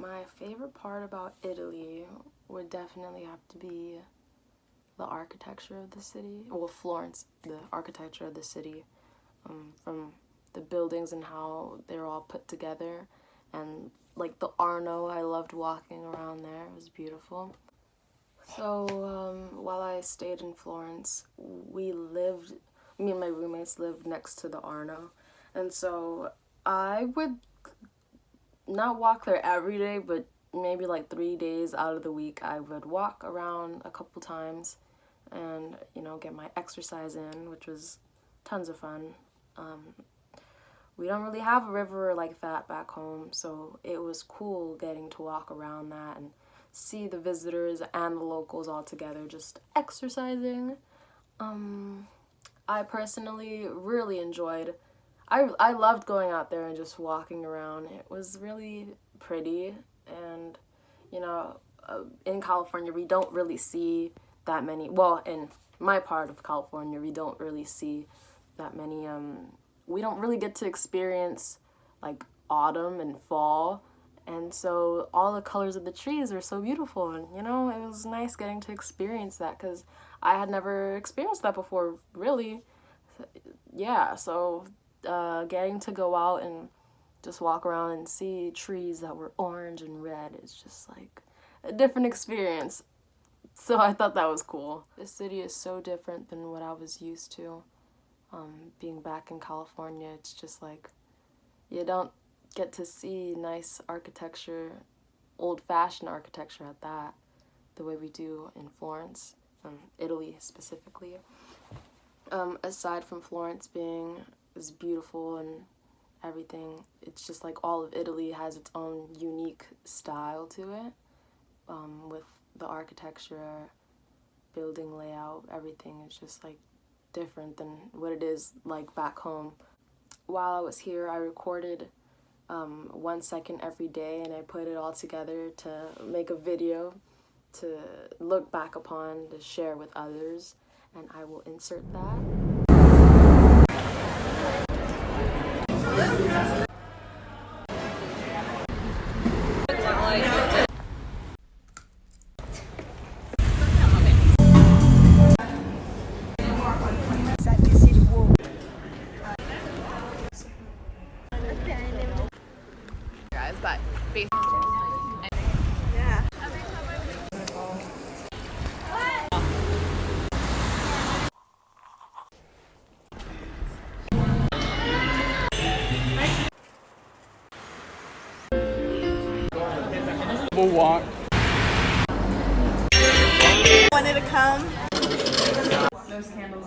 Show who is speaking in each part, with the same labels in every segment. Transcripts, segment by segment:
Speaker 1: My favorite part about Italy would definitely have to be the architecture of the city. Well, Florence, the architecture of the city, from the buildings and how they're all put together. And like the Arno, I loved walking around there. It was beautiful. So while I stayed in Florence, me and my roommates lived next to the Arno. And so I would not walk there every day, but maybe like 3 days out of the week I would walk around a couple times and, you know, get my exercise in, which was tons of fun. We don't really have a river like that back home, so it was cool getting to walk around that and see the visitors and the locals all together just exercising. I personally really enjoyed, I loved going out there and just walking around. It was really pretty, and you know, in California we don't really see that many, well, in my part of California we don't really see that many, we don't really get to experience like autumn and fall, and so all the colors of the trees are so beautiful, and you know, it was nice getting to experience that because I had never experienced that before, really. Yeah, so getting to go out and just walk around and see trees that were orange and red is just like a different experience. So I thought that was cool. This city is so different than what I was used to. Being back in California, it's just like you don't get to see nice architecture, old-fashioned architecture at that, the way we do in Florence, Italy specifically. Aside from Florence being as beautiful and everything, it's just like all of Italy has its own unique style to it, with the architecture, building layout, everything is just like different than what it is like back home. While I was here, I recorded 1 second every day, and I put it all together to make a video to look back upon, to share with others, and I will insert that.
Speaker 2: Guys, but face.
Speaker 3: We'll walk.
Speaker 4: Wanted to come.
Speaker 2: Those candles.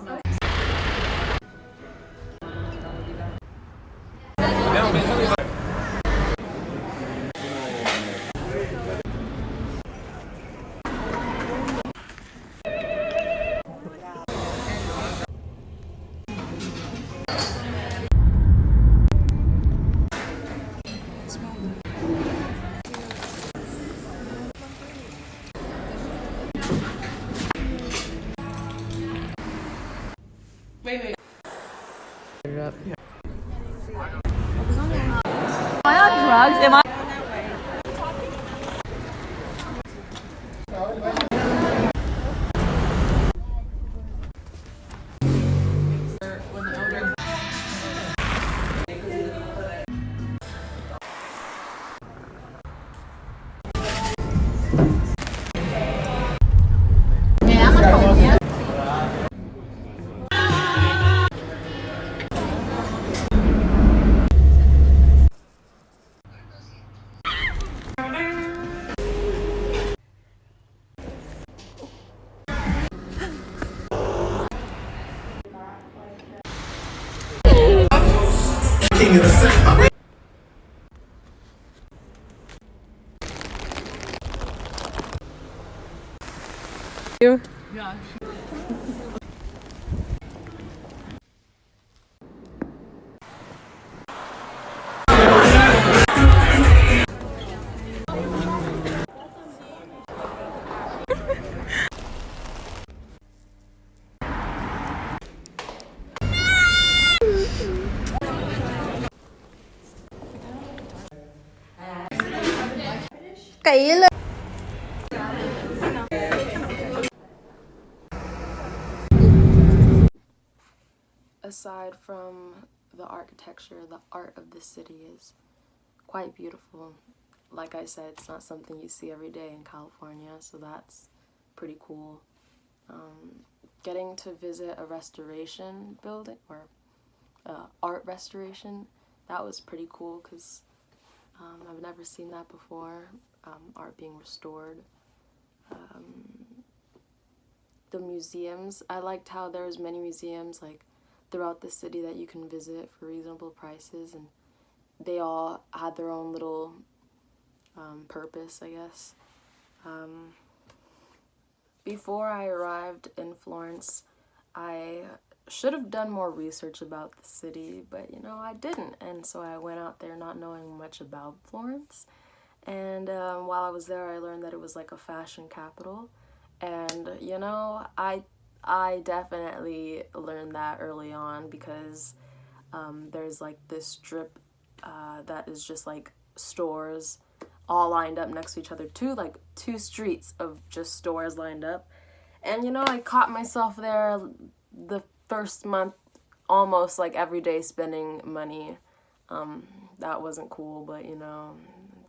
Speaker 2: Wait.
Speaker 3: Am
Speaker 2: I on drugs? Am I?
Speaker 3: you?
Speaker 2: Yeah.
Speaker 3: Kỹ lên.
Speaker 1: Aside from the architecture, the art of the city is quite beautiful. Like I said, it's not something you see every day in California, so that's pretty cool. Getting to visit a restoration building, or art restoration, that was pretty cool because I've never seen that before, art being restored. The museums, I liked how there was many museums like throughout the city that you can visit for reasonable prices, and they all had their own little purpose, I guess. Before I arrived in Florence, I should have done more research about the city, but you know, I didn't, and so I went out there not knowing much about Florence. And while I was there, I learned that it was like a fashion capital, and you know, I definitely learned that early on because there's like this strip that is just like stores all lined up next to each other, two streets of just stores lined up. And you know, I caught myself there the first month almost like every day spending money. That wasn't cool, but you know,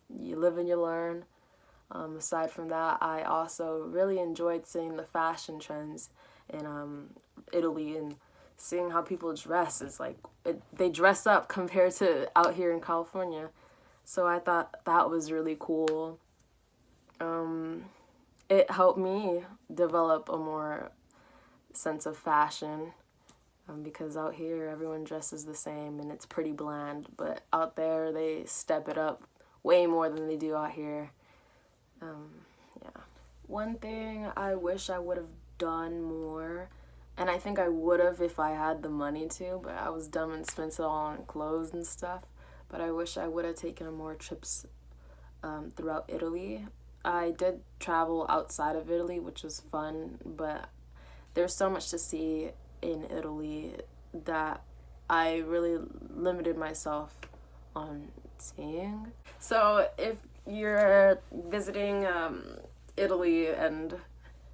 Speaker 1: you live and you learn. Aside from that, I also really enjoyed seeing the fashion trends in Italy, and seeing how people dress. Is like they dress up compared to out here in California. So I thought that was really cool. It helped me develop a more sense of fashion because out here everyone dresses the same and it's pretty bland, but out there they step it up way more than they do out here. Yeah. One thing I wish I would have done more, and I think I would have if I had the money to, but I was dumb and spent it all on clothes and stuff. But I wish I would have taken more trips throughout Italy. I did travel outside of Italy, which was fun, but there's so much to see in Italy that I really limited myself on seeing. So if you're visiting Italy and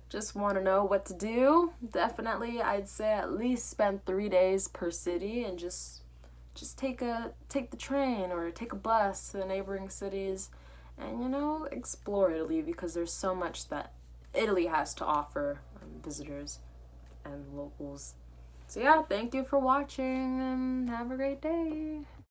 Speaker 1: just want to know what to do, definitely I'd say at least spend 3 days per city and just take the train or take a bus to the neighboring cities and, you know, explore Italy because there's so much that Italy has to offer visitors and locals. So yeah, thank you for watching and have a great day.